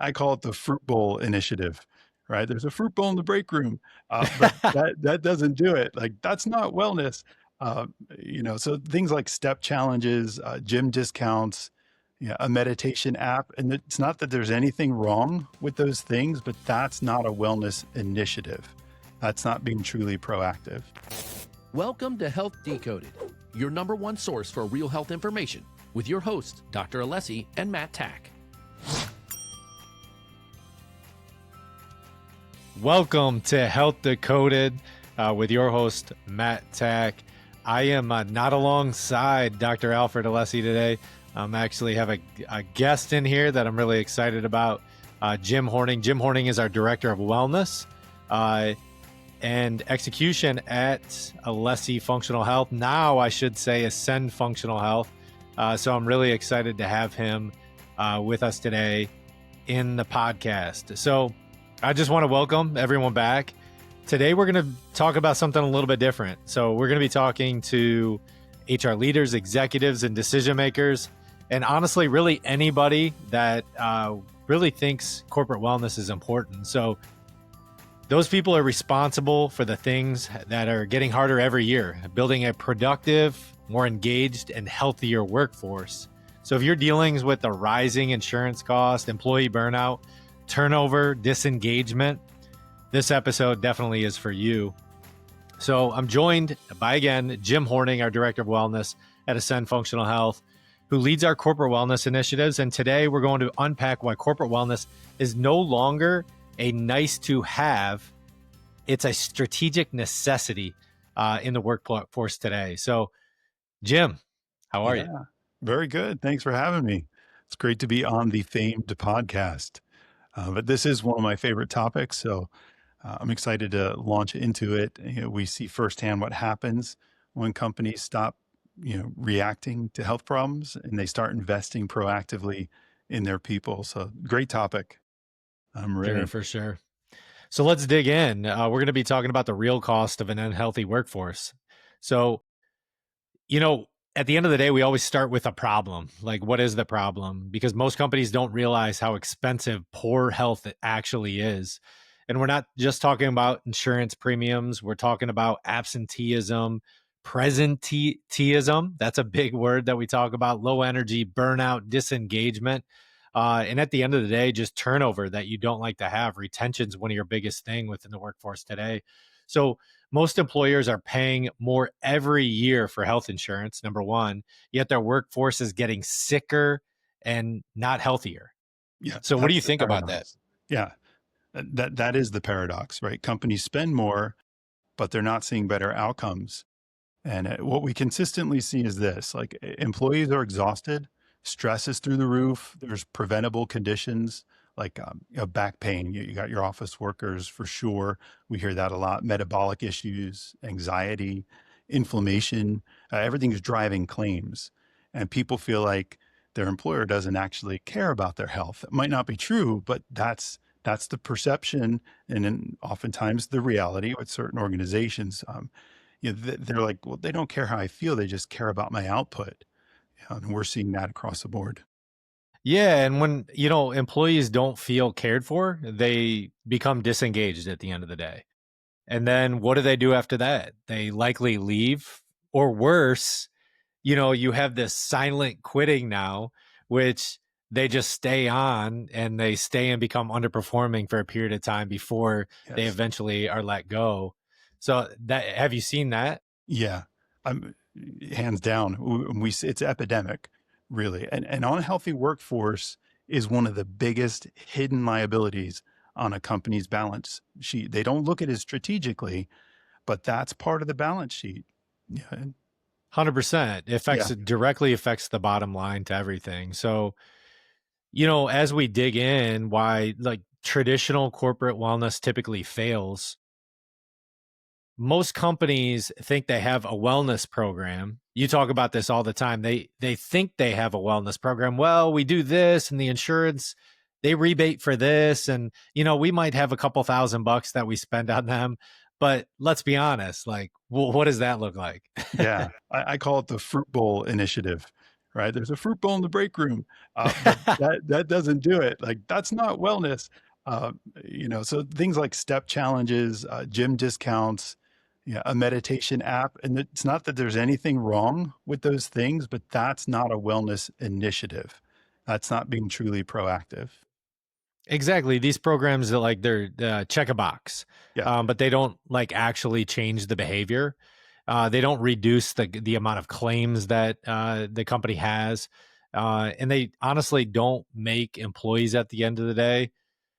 I call it the fruit bowl initiative, right? There's a fruit bowl in the break room, but that doesn't do it. Like that's not wellness. So things like step challenges, gym discounts, yeah, a meditation app, and it's not that there's anything wrong with those things, but that's not a wellness initiative. That's not being truly proactive. Welcome to Health Decoded, your number one source for real health information, with your hosts, Dr. Alessi and Matt Tack. Welcome to Health Decoded with your host, Matt Tack. I am not alongside Dr. Alfred Alessi today. Actually have a guest in here that I'm really excited about, Jim Horning. Jim Horning is our Director of Wellness and Execution at Alessi Functional Health. Now I should say Ascend Functional Health. So I'm really excited to have him with us today in the podcast. So I just want to welcome everyone back. Today, we're going to talk about something a little bit different. So we're going to be talking to HR leaders, executives, and decision makers, and honestly, really anybody that really thinks corporate wellness is important. So those people are responsible for the things that are getting harder every year, building a productive, more engaged, and healthier workforce. So if you're dealing with the rising insurance cost, employee burnout, turnover, disengagement, this episode definitely is for you. So I'm joined by, again, Jim Horning, our Director of Wellness at Ascend Functional Health, who leads our corporate wellness initiatives. And today we're going to unpack why corporate wellness is no longer a nice to have. It's a strategic necessity in the workforce today. So Jim, how are you? Very good. Thanks for having me. It's great to be on the famed podcast. But this is one of my favorite topics, so I'm excited to launch into it. We see firsthand what happens when companies stop, reacting to health problems and they start investing proactively in their people. So great topic. I'm ready. Sure, for sure. So let's dig in. We're going to be talking about the real cost of an unhealthy workforce. So, at the end of the day, we always start with a problem. Like, what is the problem? Because most companies don't realize how expensive poor health actually is. And we're not just talking about insurance premiums. We're talking about absenteeism, presenteeism. That's a big word that we talk about. Low energy, burnout, disengagement. And at the end of the day, just turnover that you don't like to have. Retention is one of your biggest thing within the workforce today. So most employers are paying more every year for health insurance, number one, yet their workforce is getting sicker and not healthier. Yeah. So what do you think about that? Yeah. That is the paradox, right? Companies spend more, but they're not seeing better outcomes. And what we consistently see is this, like employees are exhausted, stress is through the roof. There's preventable conditions like back pain. You got your office workers for sure. We hear that a lot. Metabolic issues, anxiety, inflammation, everything's driving claims. And people feel like their employer doesn't actually care about their health. It might not be true, but that's the perception, and then oftentimes the reality with certain organizations. They're like, well, they don't care how I feel; they just care about my output. And we're seeing that across the board. Yeah, and when employees don't feel cared for, they become disengaged at the end of the day. And then what do they do after that? They likely leave, or worse, you have this silent quitting now, which they just stay on and they stay and become underperforming for a period of time before they eventually are let go. So have you seen that? Yeah, I'm hands down. It's epidemic, really. And an unhealthy workforce is one of the biggest hidden liabilities on a company's balance sheet. They don't look at it strategically, but that's part of the balance sheet. Yeah. 100%. It directly affects the bottom line to everything. So, as we dig in, why like traditional corporate wellness typically fails, most companies think they have a wellness program. You talk about this all the time. They think they have a wellness program. Well, we do this and the insurance, they rebate for this. And, we might have a couple $1,000 that we spend on them. But let's be honest, like, what does that look like? Yeah. I call it the fruit bowl initiative, right? There's a fruit bowl in the break room, but that doesn't do it. Like that's not wellness. So things like step challenges, gym discounts, yeah, a meditation app, and it's not that there's anything wrong with those things, but that's not a wellness initiative. That's not being truly proactive. Exactly. These programs are like they're check a box, Yeah, but they don't like actually change the behavior. They don't reduce the amount of claims that the company has, and they honestly don't make employees at the end of the day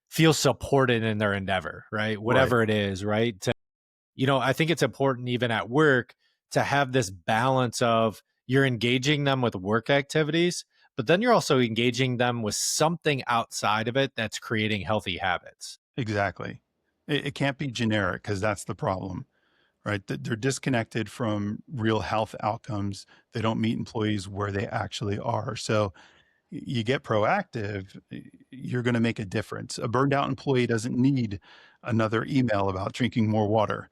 feel supported in their endeavor, right? right. Whatever it is, right? I think it's important even at work to have this balance of you're engaging them with work activities, but then you're also engaging them with something outside of it that's creating healthy habits. Exactly. It can't be generic because that's the problem, right? They're disconnected from real health outcomes. They don't meet employees where they actually are. So you get proactive, you're going to make a difference. A burned out employee doesn't need another email about drinking more water.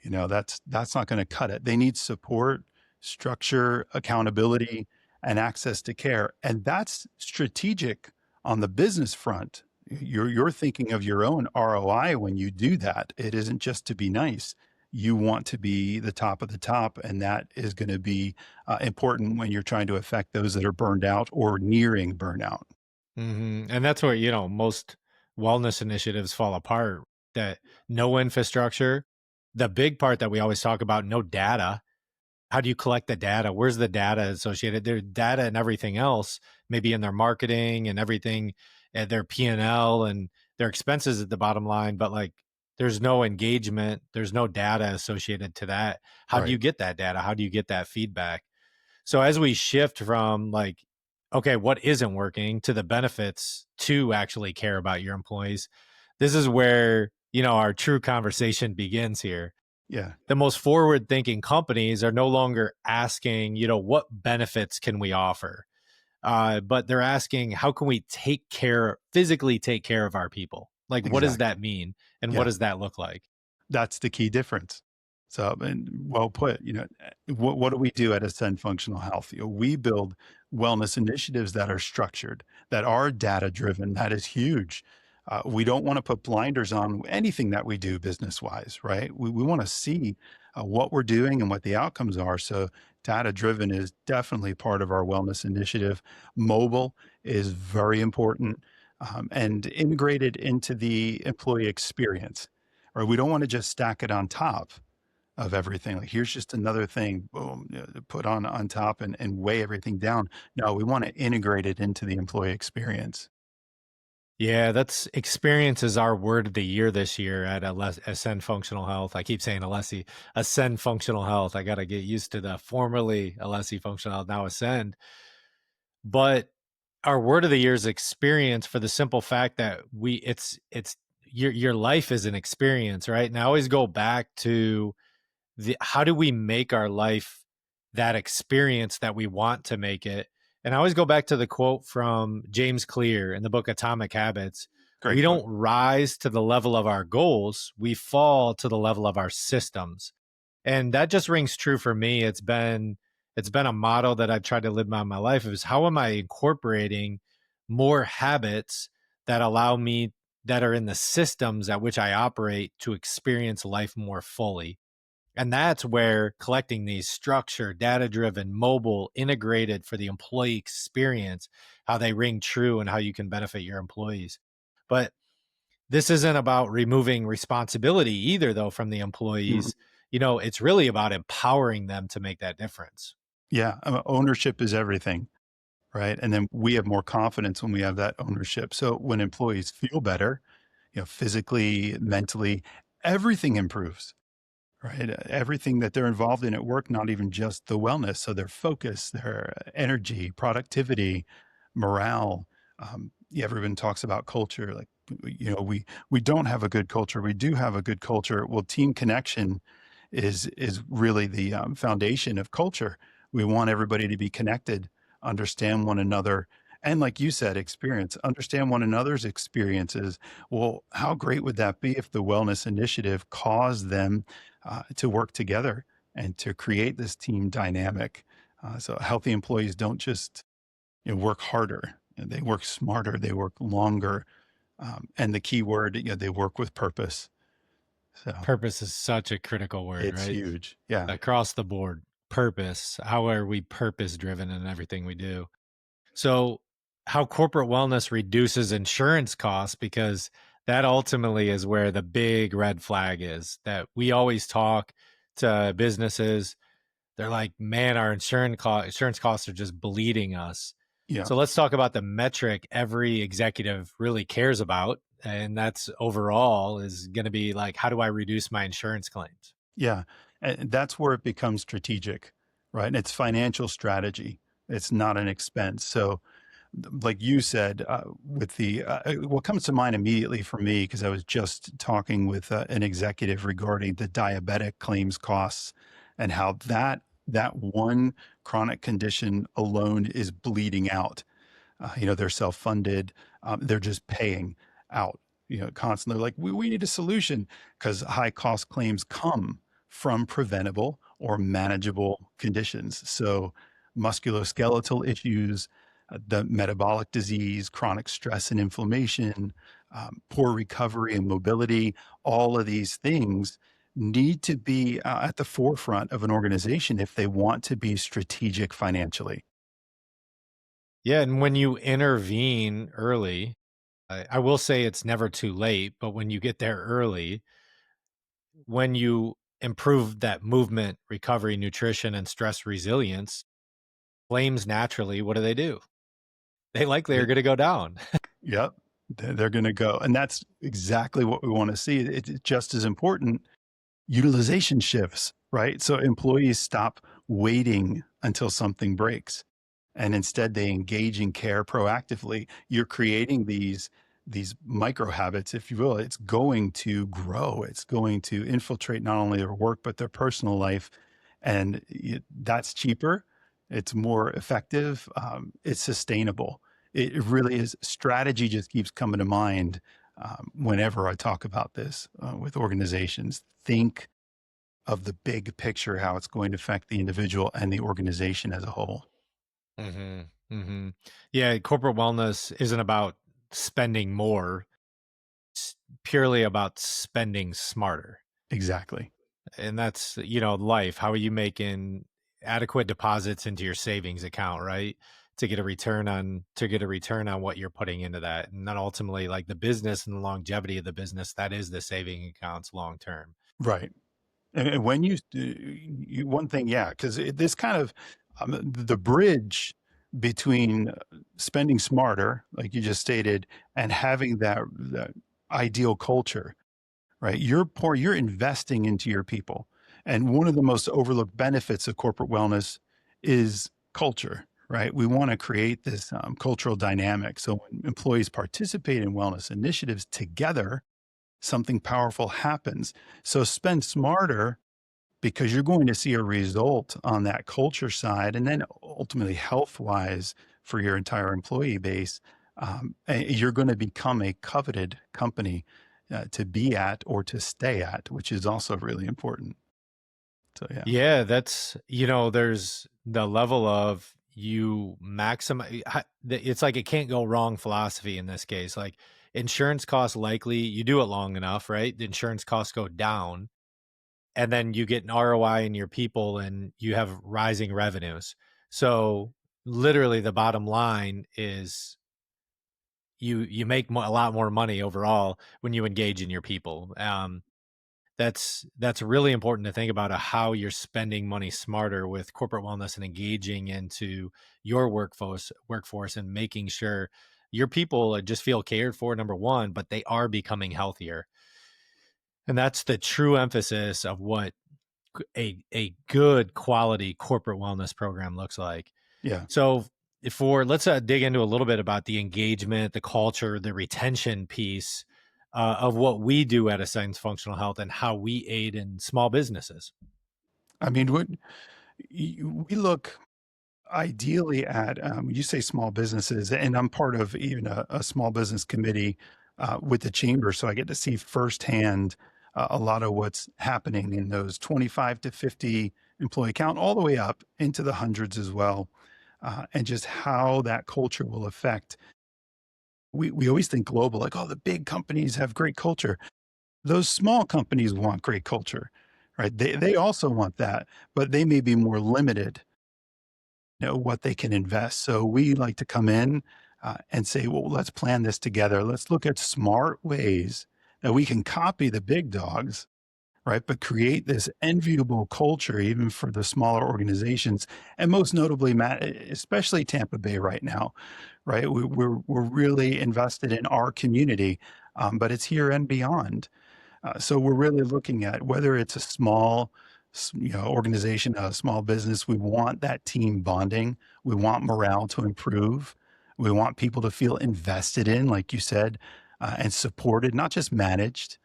That's not going to cut it. They need support, structure, accountability, and access to care. And that's strategic on the business front. You're thinking of your own ROI when you do that. It isn't just to be nice. You want to be the top of the top, and that is going to be important when you're trying to affect those that are burned out or nearing burnout. And that's where, most wellness initiatives fall apart. That no infrastructure, the big part that we always talk about, no data. How do you collect the data? Where's the data associated? Their data and everything else, maybe in their marketing and everything, their P&L and their expenses at the bottom line, but like there's no engagement, there's no data associated to that. How do Right. you get that data? How do you get that feedback? So as we shift from like, okay, what isn't working to the benefits to actually care about your employees, this is where, our true conversation begins here. Yeah. The most forward thinking companies are no longer asking, what benefits can we offer? But they're asking, how can we physically take care of our people? Like, what does Exactly. that mean? And what Yeah. does that look like? That's the key difference. So, and well put, what do we do at Ascend Functional Health? We build wellness initiatives that are structured, that are data driven. That is huge. We don't want to put blinders on anything that we do business wise, right? We want to see what we're doing and what the outcomes are. So, data driven is definitely part of our wellness initiative. Mobile is very important and integrated into the employee experience, or we don't want to just stack it on top of everything. Like here's just another thing, boom, put on top and weigh everything down. No, we want to integrate it into the employee experience. Yeah, that's experience is our word of the year this year at Ascend Functional Health. I keep saying Alessi, Ascend Functional Health. I got to get used to the formerly Alessi Functional Health, now Ascend. But our word of the year is experience for the simple fact that it's your life is an experience, right? And I always go back to how do we make our life that experience that we want to make it? And I always go back to the quote from James Clear in the book Atomic Habits. Great We book. don't rise to the level of our goals, we fall to the level of our systems. And that just rings true for me. It's been a motto that I've tried to live by in my life is how am I incorporating more habits that allow me that are in the systems at which I operate to experience life more fully. And that's where collecting these structured, data driven, mobile, integrated for the employee experience, how they ring true and how you can benefit your employees. But this isn't about removing responsibility either, though, from the Mhm. employees. It's really about empowering them to make that difference. Yeah, ownership is everything, right? And then we have more confidence when we have that ownership. So when employees feel better, physically, mentally, everything improves. Right. Everything that they're involved in at work, not even just the wellness. So their focus, their energy, productivity, morale. Yeah, everyone talks about culture. Like, we don't have a good culture. We do have a good culture. Well, team connection is really the foundation of culture. We want everybody to be connected, understand one another, and like you said, understand one another's experiences. Well, how great would that be if the wellness initiative caused them to work together and to create this team dynamic? So healthy employees don't just work harder, they work smarter, they work longer, and the key word, they work with purpose. So Purpose is such a critical word, it's right? huge. Yeah. Across the board, purpose. How are we purpose driven in everything we do? So, how corporate wellness reduces insurance costs, because that ultimately is where the big red flag is, that we always talk to businesses. They're like, man, our insurance costs are just bleeding us. Yeah. So let's talk about the metric every executive really cares about. And that's overall is going to be like, how do I reduce my insurance claims? Yeah. And that's where it becomes strategic, right? And it's financial strategy. It's not an expense. So, like you said, with what comes to mind immediately for me, because I was just talking with an executive regarding the diabetic claims costs and how that one chronic condition alone is bleeding out. They're self-funded. They're just paying out, constantly. Like we need a solution because high cost claims come from preventable or manageable conditions. So musculoskeletal issues, the metabolic disease, chronic stress and inflammation, poor recovery and mobility, all of these things need to be at the forefront of an organization if they want to be strategic financially. Yeah. And when you intervene early, I will say it's never too late, but when you get there early, when you improve that movement, recovery, nutrition, and stress resilience, claims naturally, what do? They likely are going to go down. Yep. They're going to go. And that's exactly what we want to see. It's just as important. Utilization shifts, right? So employees stop waiting until something breaks and instead they engage in care proactively. You're creating these micro habits, if you will. It's going to grow. It's going to infiltrate not only their work, but their personal life. And that's cheaper. It's more effective. It's sustainable. It really is. Strategy just keeps coming to mind whenever I talk about this with organizations. Think of the big picture, how it's going to affect the individual and the organization as a whole. hmm Yeah, corporate wellness isn't about spending more, it's purely about spending smarter. Exactly. And that's, life. How are you making adequate deposits into your savings account, right? To get a return on what you're putting into that. And then ultimately, like the business and the longevity of the business, that is the saving accounts long term. Right. And when one thing, yeah, because this kind of the bridge between spending smarter, like you just stated, and having that ideal culture, right? You're investing into your people. And one of the most overlooked benefits of corporate wellness is culture, right? We want to create this cultural dynamic. So when employees participate in wellness initiatives together, something powerful happens. So spend smarter because you're going to see a result on that culture side and then ultimately health wise for your entire employee base. You're going to become a coveted company to be at or to stay at, which is also really important. So, yeah. Yeah, that's, there's the level of you maximize. It's like it can't go wrong philosophy in this case. Like insurance costs likely, you do it long enough, right? The insurance costs go down and then you get an ROI in your people and you have rising revenues. So literally the bottom line is you make a lot more money overall when you engage in your people. That's really important to think about how you're spending money smarter with corporate wellness and engaging into your workforce and making sure your people just feel cared for, number one, but they are becoming healthier. And that's the true emphasis of what a good quality corporate wellness program looks like. Yeah. So let's dig into a little bit about the engagement, the culture, the retention piece of what we do at Ascends Functional Health and how we aid in small businesses. I mean, we look ideally at, you say small businesses, and I'm part of even a small business committee with the chamber. So I get to see firsthand a lot of what's happening in those 25 to 50 employee count all the way up into the hundreds as well, and just how that culture will affect. We always think global, like, oh, the big companies have great culture. Those small companies want great culture, right? They also want that, but they may be more limited, what they can invest. So we like to come in and say, well, let's plan this together. Let's look at smart ways that we can copy the big dogs, right? But create this enviable culture, even for the smaller organizations. And most notably, Matt, especially Tampa Bay right now, right? We're really invested in our community, but it's here and beyond. So we're really looking at whether it's a small, organization, a small business. We want that team bonding. We want morale to improve. We want people to feel invested in, like you said, and supported, not just managed,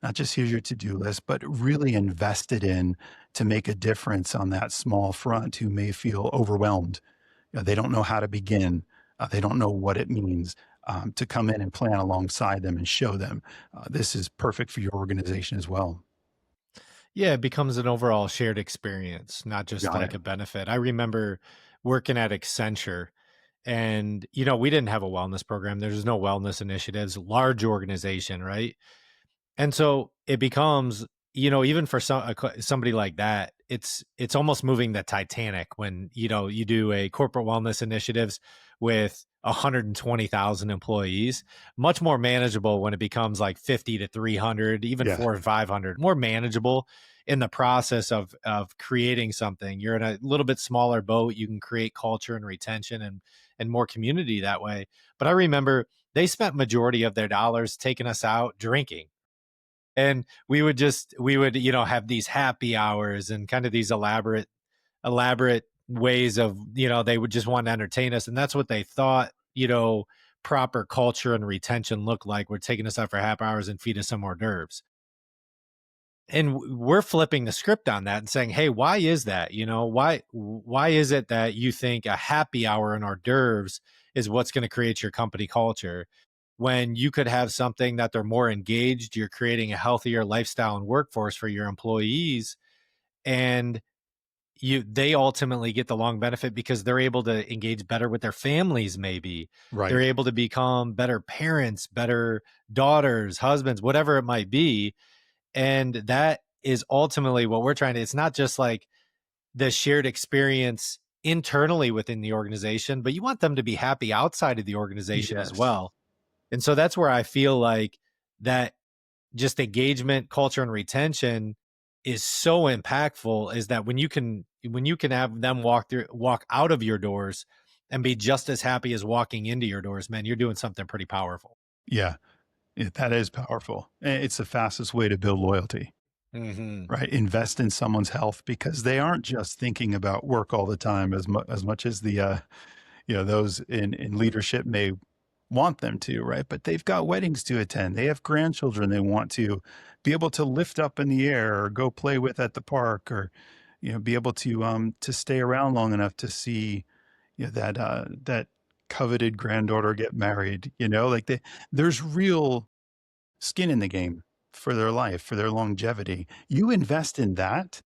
not just here's your to-do list, but really invested in to make a difference on that small front who may feel overwhelmed. They don't know how to begin. They don't know what it means, to come in and plan alongside them and show them this is perfect for your organization as well. Yeah, it becomes an overall shared experience, not just Got like it. a benefit. I remember working at Accenture and, we didn't have a wellness program. There's no wellness initiatives, large organization, right? And so it becomes, even for somebody like that, it's almost moving the Titanic when, you do a corporate wellness initiatives with 120,000 employees, much more manageable when it becomes like 50 to 300, even Yeah. 4 and 500, more manageable in the process of creating something. You're in a little bit smaller boat. You can create culture and retention and more community that way. But I remember they spent majority of their dollars taking us out drinking, and we would have these happy hours and kind of these elaborate ways of, they would just want to entertain us, and that's what they thought, proper culture and retention looked like. We're taking us out for happy hours and feed us some hors d'oeuvres, and we're flipping the script on that and saying, hey, why is that? Why is it that you think a happy hour and hors d'oeuvres is what's going to create your company culture, when you could have something that they're more engaged, you're creating a healthier lifestyle and workforce for your employees, and they ultimately get the long benefit because they're able to engage better with their families. Maybe they're Right. able to become better parents, better daughters, husbands, whatever it might be. And that is ultimately what we're trying to, it's not just like the shared experience internally within the organization, but you want them to be happy outside of the organization as Yes. well. And so that's where I feel like that just engagement, culture, and retention is so impactful, is that when you can have them walk out of your doors and be just as happy as walking into your doors, man, you're doing something pretty powerful. Yeah. That is powerful. It's the fastest way to build loyalty, Hmm. right? Invest in someone's health because they aren't just thinking about work all the time as much as those in leadership may want them to, right? But they've got weddings to attend. They have grandchildren they want to be able to lift up in the air or go play with at the park, or be able to stay around long enough to see that coveted granddaughter get married. Like there's real skin in the game for their life, for their longevity. You invest in that,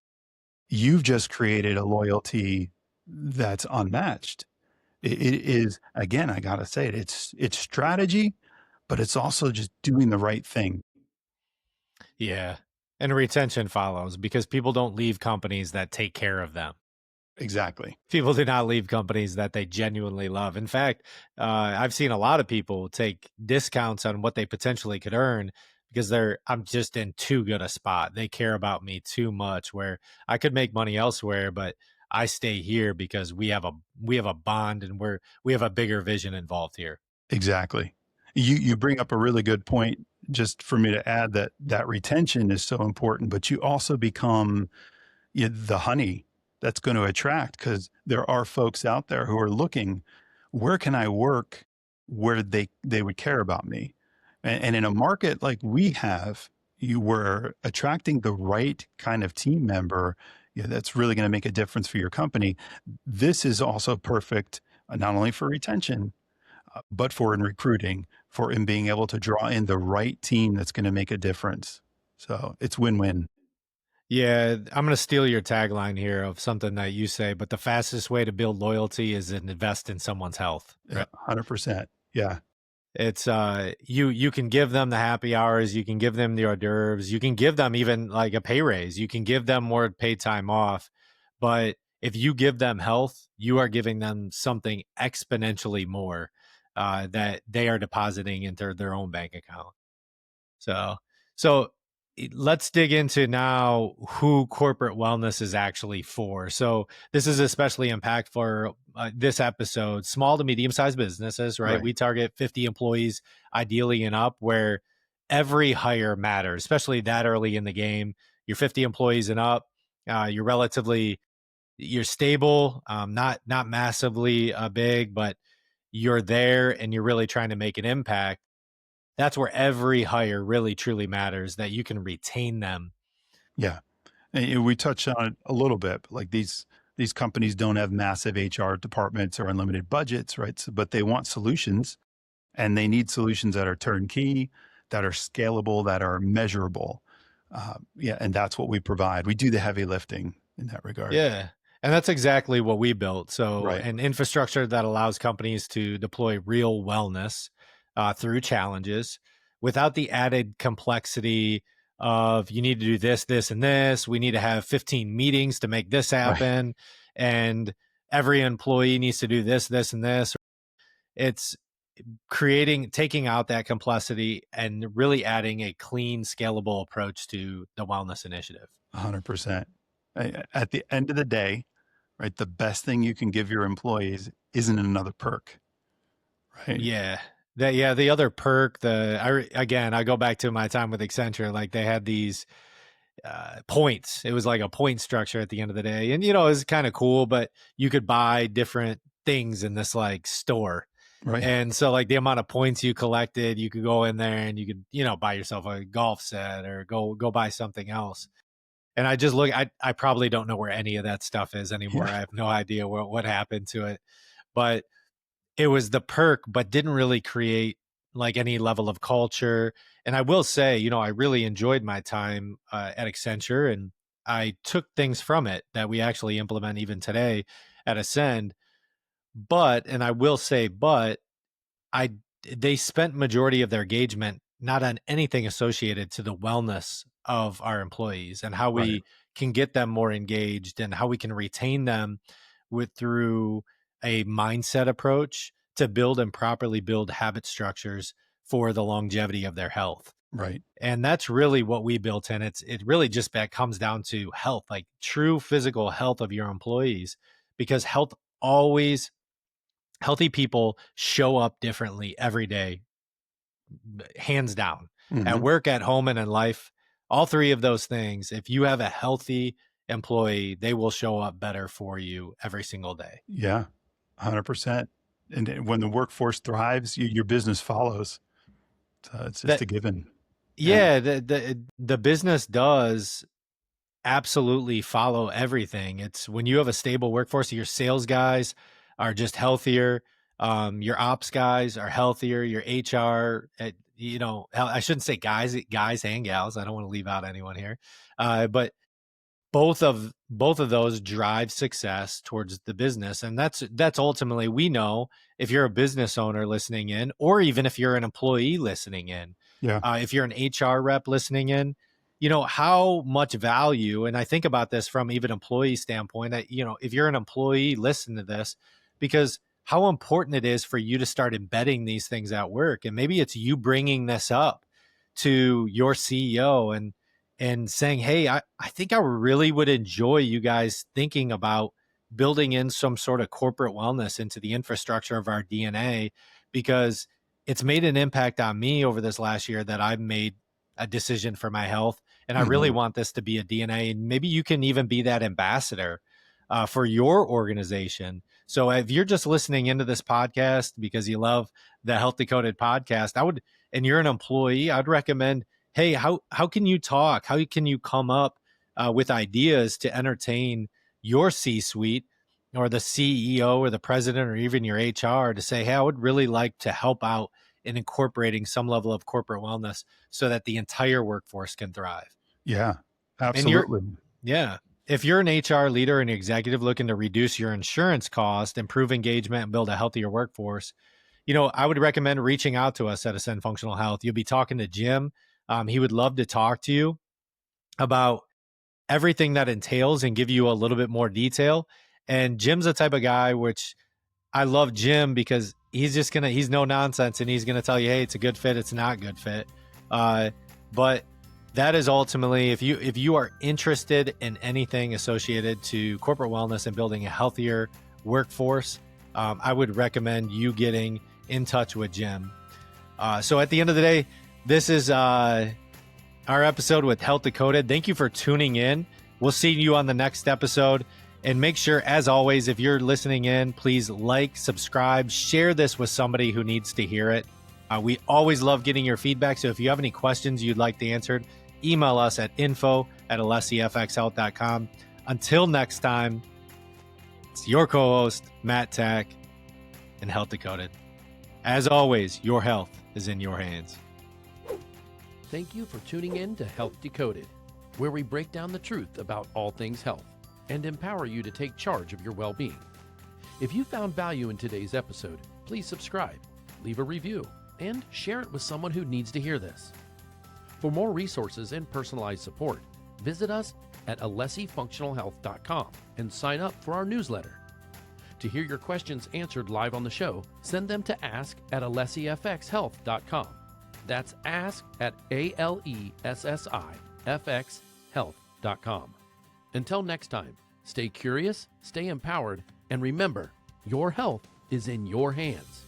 you've just created a loyalty that's unmatched. It is, again, I gotta say it, it's strategy, but it's also just doing the right thing. Yeah. And retention follows because people don't leave companies that take care of them. Exactly. People do not leave companies that they genuinely love. In fact, I've seen a lot of people take discounts on what they potentially could earn because I'm just in too good a spot. They care about me too much, where I could make money elsewhere, but I stay here because we have a bond, and we have a bigger vision involved here. Exactly. You bring up a really good point, just for me to add that retention is so important, but you also become, the honey that's going to attract, because there are folks out there who are looking, where can I work where they would care about me? And in a market like we have, you were attracting the right kind of team member, that's really going to make a difference for your company. This is also perfect, not only for retention, but for in recruiting, for in being able to draw in the right team that's going to make a difference. So it's win-win. Yeah, I'm going to steal your tagline here of something that you say, but the fastest way to build loyalty is to invest in someone's health, Yeah, right? 100%. Yeah, It's you can give them the happy hours, you can give them the hors d'oeuvres, you can give them even like a pay raise, you can give them more paid time off. But if you give them health, you are giving them something exponentially more that they are depositing into their own bank account. So, so let's dig into now who corporate wellness is actually for. So, this is especially impactful for this episode, small to medium sized businesses, right? right. We target 50 employees ideally and up, where every hire matters, especially that early in the game. You're 50 employees and up. You're relatively you're stable, not massively big, but you're there and you're really trying to make an impact. That's where every hire really truly matters, that you can retain them. Yeah. And we touched on it a little bit, but like these companies don't have massive HR departments or unlimited budgets, right? So, but they want solutions, and they need solutions that are turnkey, that are scalable, that are measurable. Yeah, and that's what we provide. We do the heavy lifting in that regard. Yeah. And that's exactly what we built. So, Right. an infrastructure that allows companies to deploy real wellness through challenges without the added complexity of you need to do this, this, and this. We need to have 15 meetings to make this Right. happen. And every employee needs to do this, this, and this. It's taking out that complexity and really adding a clean, scalable approach to the wellness initiative. 100%. At the end of the day, right, the best thing you can give your employees isn't another perk, right? Yeah. The other perk, I go back to my time with Accenture, like they had these points. It was like a point structure at the end of the day. And it was kind of cool, but you could buy different things in this like store. Right. And so like the amount of points you collected, you could go in there and you could, buy yourself a golf set or go buy something else. And I just I probably don't know where any of that stuff is anymore. Yeah. I have no idea what happened to it. But it was the perk, but didn't really create like any level of culture. And I will say, I really enjoyed my time at Accenture, and I took things from it that we actually implement even today at Ascend. And I will say, I they spent majority of their engagement not on anything associated to the wellness of our employees and how Right. we can get them more engaged and how we can retain them through a mindset approach to build and properly build habit structures for the longevity of their health. Right. And that's really what we built in. It really just comes down to health, like true physical health of your employees, because always healthy people show up differently every day, hands down, at Hmm. work, at home, and in life. All three of those things, if you have a healthy employee, they will show up better for you every single day. Yeah. 100%. And when the workforce thrives, your business follows. So it's just That a given. Yeah. Yeah, the business does absolutely follow everything. It's when you have a stable workforce, your sales guys are just healthier. Your ops guys are healthier. Your HR, I shouldn't say guys and gals. I don't want to leave out anyone here. But both of those drive success towards the business, and that's ultimately, we know, if you're a business owner listening in, or even if you're an employee listening in, Yeah. if you're an HR rep listening in, how much value. And I think about this from even employee standpoint, that if you're an employee, listen to this, because how important it is for you to start embedding these things at work. And maybe it's you bringing this up to your CEO and saying, hey, I think I really would enjoy you guys thinking about building in some sort of corporate wellness into the infrastructure of our DNA, because it's made an impact on me over this last year that I've made a decision for my health. And I really Hmm. want this to be a DNA. And maybe you can even be that ambassador for your organization. So if you're just listening into this podcast because you love the Health Decoded podcast, and you're an employee, I'd recommend, hey, how can you talk? How can you come up with ideas to entertain your C-suite or the CEO or the president or even your HR to say, hey, I would really like to help out in incorporating some level of corporate wellness so that the entire workforce can thrive. Yeah. And you're Absolutely. Yeah. If you're an HR leader and executive looking to reduce your insurance cost, improve engagement, and build a healthier workforce, I would recommend reaching out to us at Ascend Functional Health. You'll be talking to Jim. He would love to talk to you about everything that entails and give you a little bit more detail. And Jim's the type of guy which I love Jim because he's no nonsense and he's gonna tell you, hey, it's a good fit, it's not a good fit. But that is ultimately, if you are interested in anything associated to corporate wellness and building a healthier workforce, I would recommend you getting in touch with Jim. So at the end of the day, this is our episode with Health Decoded. Thank you for tuning in. We'll see you on the next episode. And make sure, as always, if you're listening in, please like, subscribe, share this with somebody who needs to hear it. We always love getting your feedback. So if you have any questions you'd like to answer, email us at info@alessifxhealth.com. Until next time, it's your co-host, Matt Tack, and Health Decoded. As always, your health is in your hands. Thank you for tuning in to Health Decoded, where we break down the truth about all things health and empower you to take charge of your well-being. If you found value in today's episode, please subscribe, leave a review, and share it with someone who needs to hear this. For more resources and personalized support, visit us at alessifunctionalhealth.com and sign up for our newsletter. To hear your questions answered live on the show, send them to ask@alessifxhealth.com. That's ask@alessifxhealth.com. Until next time, stay curious, stay empowered, and remember, your health is in your hands.